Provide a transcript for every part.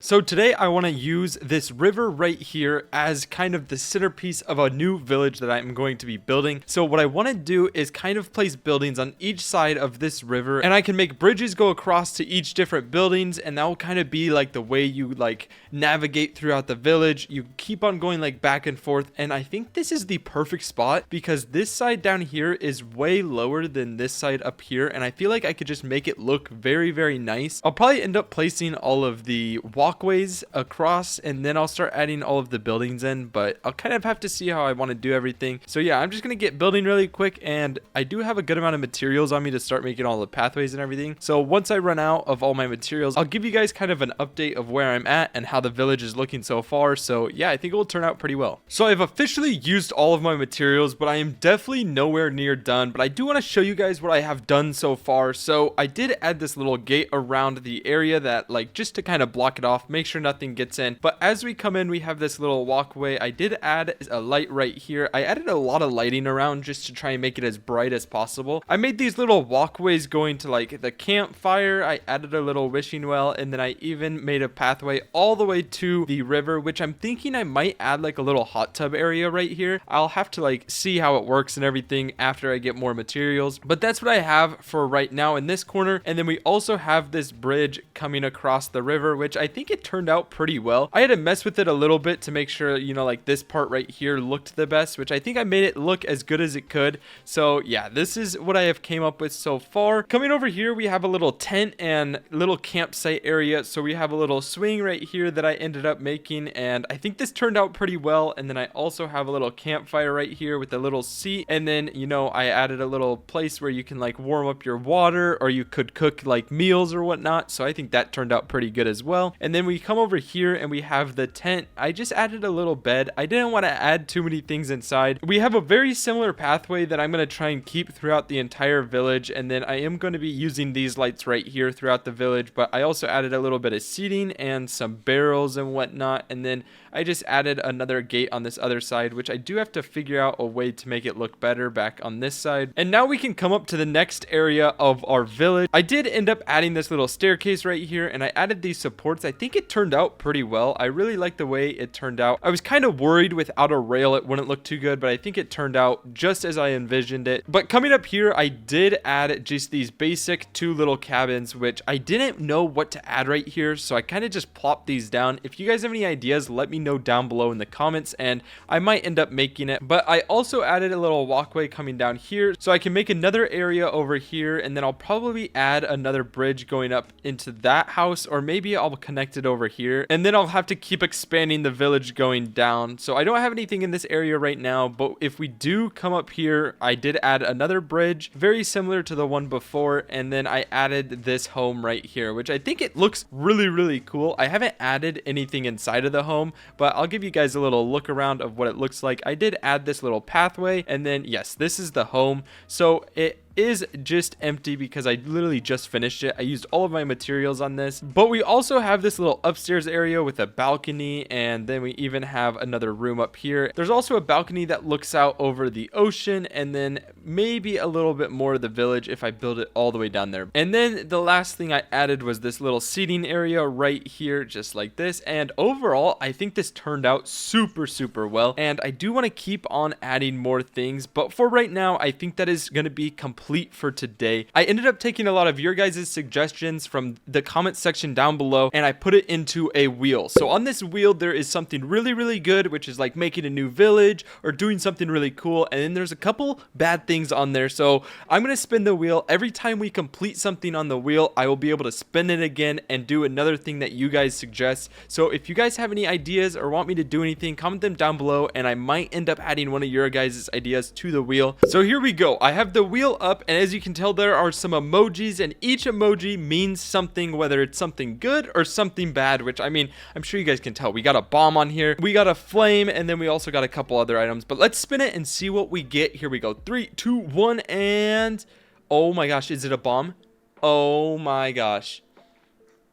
So today I want to use this river right here as kind of the centerpiece of a new village that I'm going to be building. So what I want to do is kind of place buildings on each side of this river, and I can make bridges go across to each different buildings, and that will kind of be like the way you like navigate throughout the village. You keep on going like back and forth, and I think this is the perfect spot because this side down here is way lower than this side up here, and I feel like I could just make it look very, very nice. I'll probably end up placing all of the walkways across, and then I'll start adding all of the buildings in, but I'll kind of have to see how I want to do everything. So yeah, I'm just gonna get building really quick, and I do have a good amount of materials on me to start making all the pathways and everything. So once I run out of all my materials, I'll give you guys kind of an update of where I'm at and how the village is looking so far. So yeah, I think it will turn out pretty well. So I've officially used all of my materials, but I am definitely nowhere near done, but I do want to show you guys what I have done so far. So I did add this little gate around the area that like just to kind of block it off, make sure nothing gets in. But as we come in, we have this little walkway. I did add a light right here. I added a lot of lighting around just to try and make it as bright as possible. I made these little walkways going to like the campfire. I added a little wishing well, and then I even made a pathway all the way to the river, which I'm thinking I might add like a little hot tub area right here. I'll have to like see how it works and everything after I get more materials, but that's what I have for right now in this corner. And then we also have this bridge coming across the river, which I think it turned out pretty well. I had to mess with it a little bit to make sure, you know, like this part right here looked the best, which I think I made it look as good as it could. So yeah, this is what I have came up with so far. Coming over here, we have a little tent and little campsite area. So we have a little swing right here that I ended up making, and I think this turned out pretty well. And then I also have a little campfire right here with a little seat, and then, you know, I added a little place where you can like warm up your water, or you could cook like meals or whatnot. So I think that turned out pretty good as well. And then we come over here and we have the tent. I just added a little bed. I didn't want to add too many things inside. We have a very similar pathway that I'm going to try and keep throughout the entire village, and then I am going to be using these lights right here throughout the village, but I also added a little bit of seating and some barrels and whatnot. And then I just added another gate on this other side, which I do have to figure out a way to make it look better back on this side. And now we can come up to the next area of our village. I did end up adding this little staircase right here, and I added these supports. I think it turned out pretty well. I really like the way it turned out. I was kind of worried without a rail it wouldn't look too good, but I think it turned out just as I envisioned it. But coming up here, I did add just these basic two little cabins, which I didn't know what to add right here, so I kind of just plopped these down. If you guys have any ideas, let me know down below in the comments, and I might end up making it. But I also added a little walkway coming down here, so I can make another area over here, and then I'll probably add another bridge going up into that house, or maybe I'll connect it over here, and then I'll have to keep expanding the village going down. So I don't have anything in this area right now, but if we do come up here, I did add another bridge very similar to the one before, and then I added this home right here, which I think it looks really, really cool. I haven't added anything inside of the home, but I'll give you guys a little look around of what it looks like. I did add this little pathway, and then yes, this is the home. So it is just empty because I literally just finished it. I used all of my materials on this, but we also have this little upstairs area with a balcony, and then we even have another room up here. There's also a balcony that looks out over the ocean, and then maybe a little bit more of the village if I build it all the way down there. And then the last thing I added was this little seating area right here, just like this. And overall, I think this turned out super, super well, and I do want to keep on adding more things, but for right now, I think that is going to be complete for today. I ended up taking a lot of your guys' suggestions from the comment section down below, and I put it into a wheel. So on this wheel, there is something really, really good, which is like making a new village or doing something really cool. And then there's a couple bad things on there. So I'm going to spin the wheel. Every time we complete something on the wheel, I will be able to spin it again and do another thing that you guys suggest. So if you guys have any ideas or want me to do anything, comment them down below, and I might end up adding one of your guys' ideas to the wheel. So here we go. I have the wheel up, and as you can tell, there are some emojis, and each emoji means something, whether it's something good or something bad, which I mean, I'm sure you guys can tell. We got a bomb on here, we got a flame, and then we also got a couple other items. But let's spin it and see what we get. Here we go. 3, 2, 1, and oh my gosh, is it a bomb? Oh my gosh,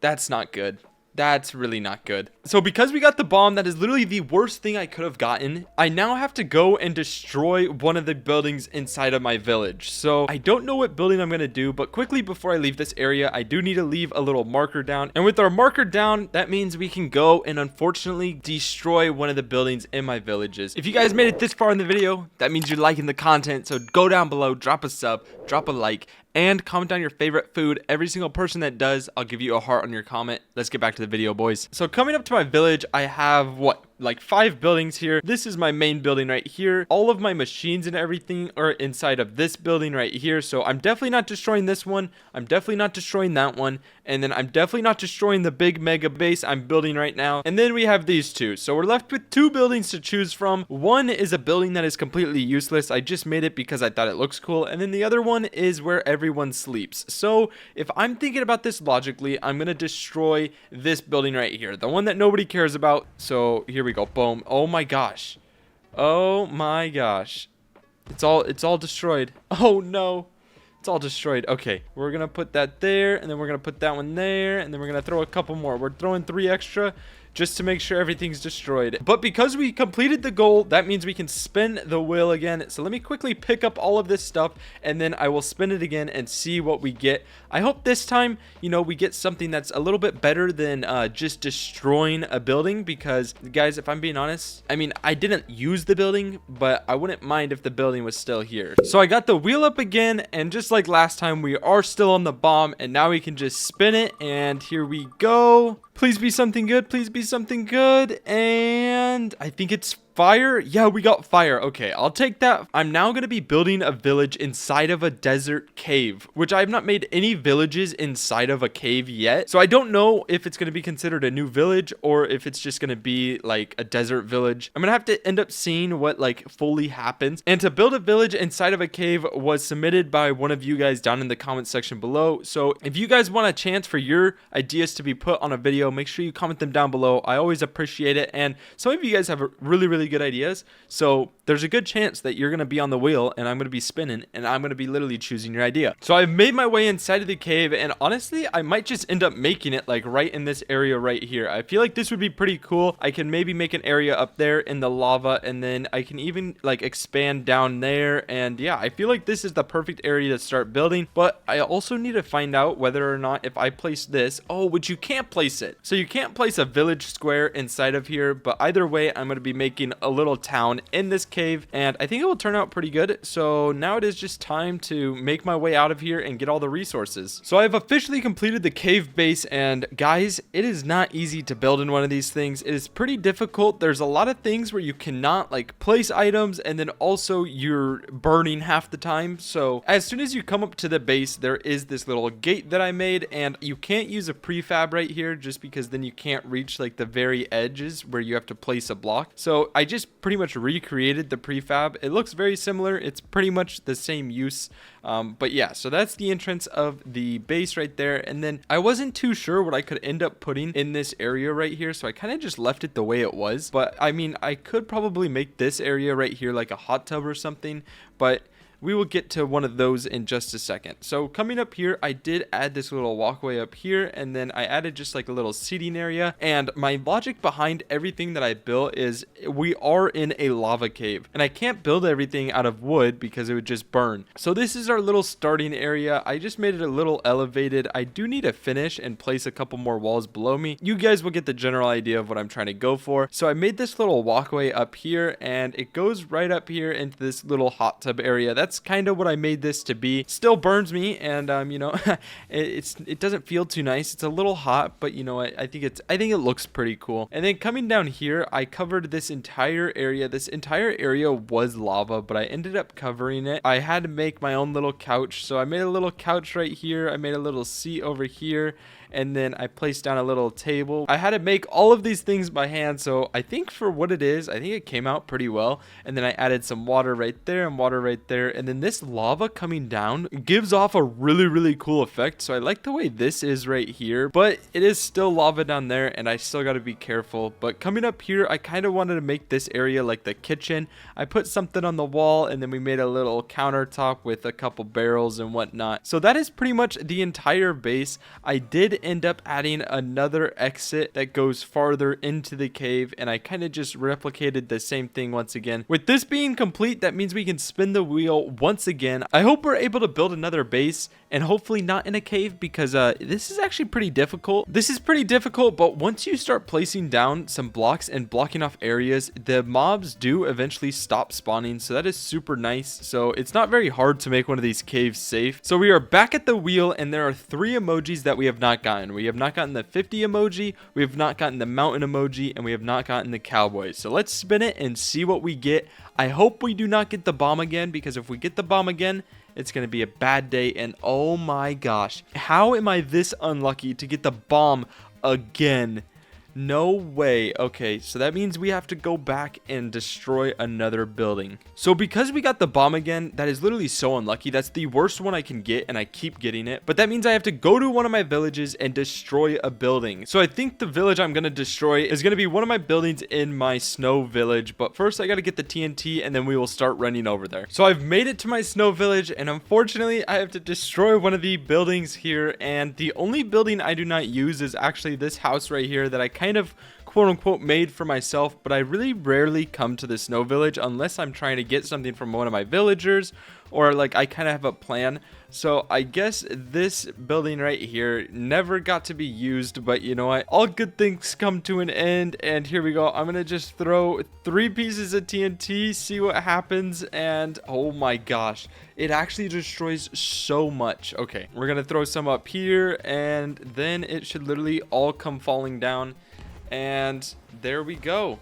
that's not good. That's really not good. So because we got the bomb, that is literally the worst thing I could have gotten. I now have to go and destroy one of the buildings inside of my village. So I don't know what building I'm going to do, but quickly before I leave this area, I do need to leave a little marker down. And with our marker down, that means we can go and unfortunately destroy one of the buildings in my villages. If you guys made it this far in the video, that means you're liking the content. So go down below, drop a sub, drop a like, and comment down your favorite food. Every single person that does, I'll give you a heart on your comment. Let's get back to the video, boys. So coming up to my village, I have like 5 buildings here. This is my main building right here. All of my machines and everything are inside of this building right here. So I'm definitely not destroying this one. I'm definitely not destroying that one. And then I'm definitely not destroying the big mega base I'm building right now. And then we have these two. So we're left with 2 buildings to choose from. One is a building that is completely useless. I just made it because I thought it looks cool. And then the other one is where everyone sleeps. So if I'm thinking about this logically, I'm going to destroy this building right here. The one that nobody cares about. So here we go. Boom. Oh my gosh. Oh my gosh. It's all destroyed. Oh no. It's all destroyed. Okay, we're gonna put that there, and then we're gonna put that one there, and then we're gonna throw a couple more. We're throwing 3 extra just to make sure everything's destroyed. But because we completed the goal, that means we can spin the wheel again. So let me quickly pick up all of this stuff, and then I will spin it again and see what we get. I hope this time, you know, we get something that's a little bit better than just destroying a building, because guys, if I'm being honest, I mean, I didn't use the building, but I wouldn't mind if the building was still here. So I got the wheel up again, and just like last time, we are still on the bomb, and now we can just spin it, and here we go. Please be something good. Please be something good. And I think it's fire. Yeah, we got fire. Okay, I'll take that. I'm now going to be building a village inside of a desert cave, which I have not made any villages inside of a cave yet. So I don't know if it's going to be considered a new village or if it's just going to be like a desert village. I'm going to have to end up seeing what like fully happens. And to build a village inside of a cave was submitted by one of you guys down in the comment section below. So if you guys want a chance for your ideas to be put on a video, make sure you comment them down below. I always appreciate it. And some of you guys have really good ideas, so there's a good chance that you're going to be on the wheel and I'm going to be spinning and I'm going to be literally choosing your idea. So I've made my way inside of the cave, and honestly I might just end up making it like right in this area right here. I feel like this would be pretty cool. I can maybe make an area up there in the lava, and then I can even like expand down there. And yeah, I feel like this is the perfect area to start building. But I also need to find out whether or not if I place this, which you can't place it. So you can't place a village square inside of here, but either way I'm going to be making a little town in this cave, and I think it will turn out pretty good. So now it is just time to make my way out of here and get all the resources. So I've officially completed the cave base, and guys, it is not easy to build in one of these things. It is pretty difficult. There's a lot of things where you cannot like place items, and then also you're burning half the time. So as soon as you come up to the base, there is this little gate that I made, and you can't use a prefab right here just because then you can't reach like the very edges where you have to place a block. So I just pretty much recreated the prefab. It looks very similar. It's pretty much the same use. But yeah, so that's the entrance of the base right there. And then I wasn't too sure what I could end up putting in this area right here, so I kind of just left it the way it was. But I mean, I could probably make this area right here like a hot tub or something, but we will get to one of those in just a second. So coming up here, I did add this little walkway up here, and then I added just like a little seating area. And my logic behind everything that I built is we are in a lava cave, and I can't build everything out of wood because it would just burn. So this is our little starting area. I just made it a little elevated. I do need to finish and place a couple more walls below me. You guys will get the general idea of what I'm trying to go for. So I made this little walkway up here, and it goes right up here into this little hot tub area. That's kind of what I made this to be. Still burns me, and you know, it doesn't feel too nice. It's a little hot, but you know what? I think it looks pretty cool. And then coming down here, I covered this entire area. This entire area was lava, but I ended up covering it. I had to make my own little couch, so I made a little couch right here. I made a little seat over here, and then I placed down a little table. I had to make all of these things by hand, so I think for what it is, I think it came out pretty well. And then I added some water right there and water right there, and then this lava coming down gives off a really cool effect. So I like the way this is right here, but it is still lava down there, and I still got to be careful. But coming up here, I kind of wanted to make this area like the kitchen. I put something on the wall, and then we made a little countertop with a couple barrels and whatnot. So that is pretty much the entire base. I did did end up adding another exit that goes farther into the cave, and I kind of just replicated the same thing once again. With this being complete, that means we can spin the wheel once again. I hope we're able to build another base, and hopefully not in a cave, because this is actually pretty difficult. This is pretty difficult, but once you start placing down some blocks and blocking off areas, the mobs do eventually stop spawning, so that is super nice. So it's not very hard to make one of these caves safe. So we are back at the wheel, and there are 3 emojis that we have not gotten. We have not gotten the 50 emoji, we have not gotten the mountain emoji, and we have not gotten the cowboy. So let's spin it and see what we get. I hope we do not get the bomb again, because if we get the bomb again, it's going to be a bad day. And oh my gosh, how am I this unlucky to get the bomb again? No way. Okay, so that means we have to go back and destroy another building. So because we got the bomb again, that is literally so unlucky. That's the worst one I can get, and I keep getting it. But that means I have to go to one of my villages and destroy a building. So I think the village I'm going to destroy is going to be one of my buildings in my snow village. But first I got to get the TNT, and then we will start running over there. So I've made it to my snow village, and unfortunately I have to destroy one of the buildings here. And the only building I do not use is actually this house right here that I kind of quote unquote made for myself, but I really rarely come to the snow village unless I'm trying to get something from one of my villagers, or like I kind of have a plan. So I guess this building right here never got to be used, but you know what, all good things come to an end. And here we go. I'm gonna just throw 3 pieces of TNT, see what happens, and oh my gosh, it actually destroys so much. Okay, we're gonna throw some up here, and then it should literally all come falling down. And there we go.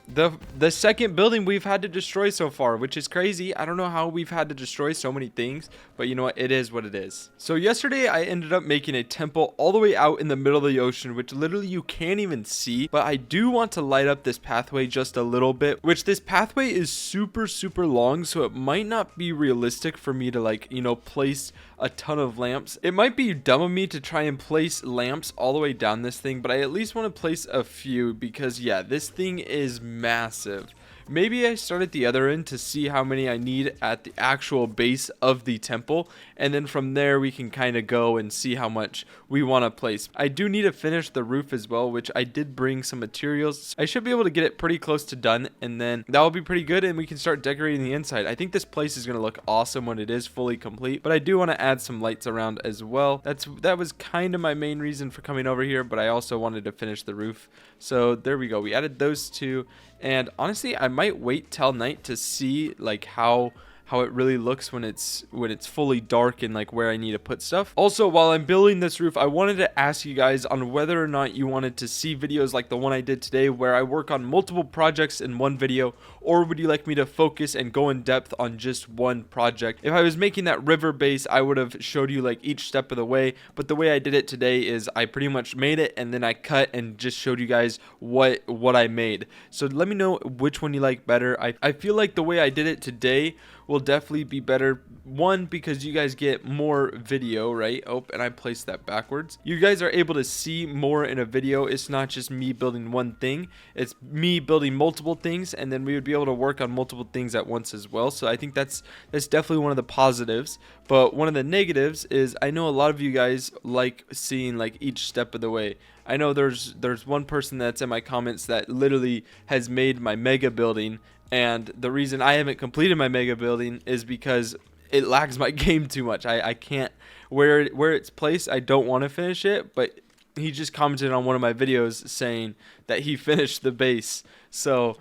The second building we've had to destroy so far, which is crazy. I don't know how we've had to destroy so many things, but you know what, it is what it is. So yesterday I ended up making a temple all the way out in the middle of the ocean, which literally you can't even see, but I do want to light up this pathway just a little bit, which this pathway is super long, so it might not be realistic for me to, like, you know, place a ton of lamps. It might be dumb of me to try and place lamps all the way down this thing, but I at least want to place a few, because yeah, this thing is massive. Maybe I start at the other end to see how many I need at the actual base of the temple, and then from there we can kind of go and see how much we want to place. I do need to finish the roof as well, which I did bring some materials. I should be able to get it pretty close to done, and then that will be pretty good, and we can start decorating the inside. I think this place is going to look awesome when it is fully complete, but I do want to add some lights around as well. That was kind of my main reason for coming over here, but I also wanted to finish the roof. So there we go. We added those 2. And honestly, I might wait till night to see like how it really looks when it's fully dark, and like where I need to put stuff. Also, while I'm building this roof, I wanted to ask you guys on whether or not you wanted to see videos like the one I did today, where I work on multiple projects in one video, or would you like me to focus and go in depth on just one project? If I was making that river base, I would have showed you like each step of the way, but the way I did it today is I pretty much made it and then I cut and just showed you guys what I made. So let me know which one you like better. I feel like the way I did it today will definitely be better. One, because you guys get more video, right? Oh, and I placed that backwards. You guys are able to see more in a video. It's not just me building one thing, it's me building multiple things, and then we would be able to work on multiple things at once as well. So I think that's definitely one of the positives. But one of the negatives is I know a lot of you guys like seeing like each step of the way. I know there's one person that's in my comments that literally has made my mega building, and the reason I haven't completed my mega building is because it lags my game too much. I can't, where it's placed, I don't want to finish it, but he just commented on one of my videos saying that he finished the base. So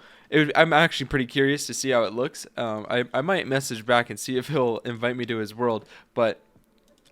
I'm actually pretty curious to see how it looks. I might message back and see if he'll invite me to his world, but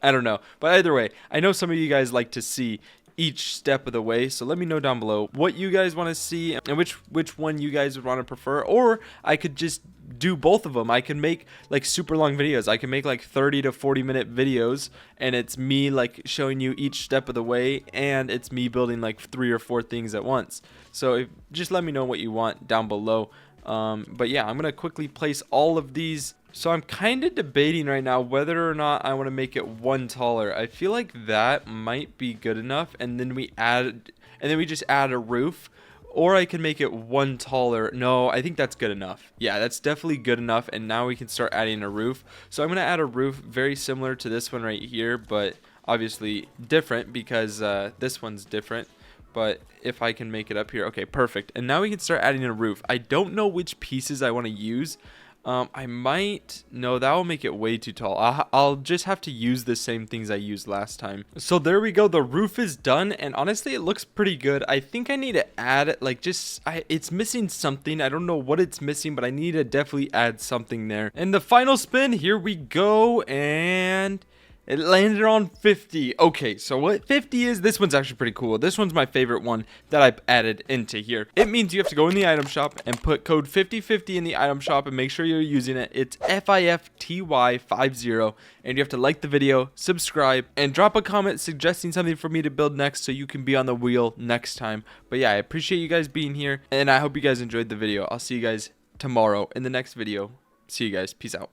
I don't know. But either way, I know some of you guys like to see each step of the way, so let me know down below what you guys want to see and which one you guys would want to prefer. Or I could just do both of them. I can make like super long videos. I can make like 30 to 40 minute videos, and it's me like showing you each step of the way, and it's me building like 3 or 4 things at once. So just let me know what you want down below. But yeah, I'm gonna quickly place all of these. So I'm kind of debating right now whether or not I want to make it 1 taller. I feel like that might be good enough, and then we just add a roof. Or I can make it 1 taller. No, I think that's good enough. Yeah, that's definitely good enough, and now we can start adding a roof. So I'm going to add a roof very similar to this one right here, but obviously different because this one's different. But if I can make it up here, okay, perfect. And now we can start adding a roof. I don't know which pieces I want to use. I might, no, that will make it way too tall. I'll just have to use the same things I used last time. So there we go. The roof is done, and honestly, it looks pretty good. I think I need to add, like, it's missing something. I don't know what it's missing, but I need to definitely add something there. And the final spin, here we go, and it landed on 50. Okay, so what 50 is, this one's actually pretty cool. This one's my favorite one that I've added into here. It means you have to go in the item shop and put code 5050 in the item shop and make sure you're using it. It's FIFTY50, and you have to like the video, subscribe, and drop a comment suggesting something for me to build next so you can be on the wheel next time. But yeah, I appreciate you guys being here, and I hope you guys enjoyed the video. I'll see you guys tomorrow in the next video. See you guys. Peace out.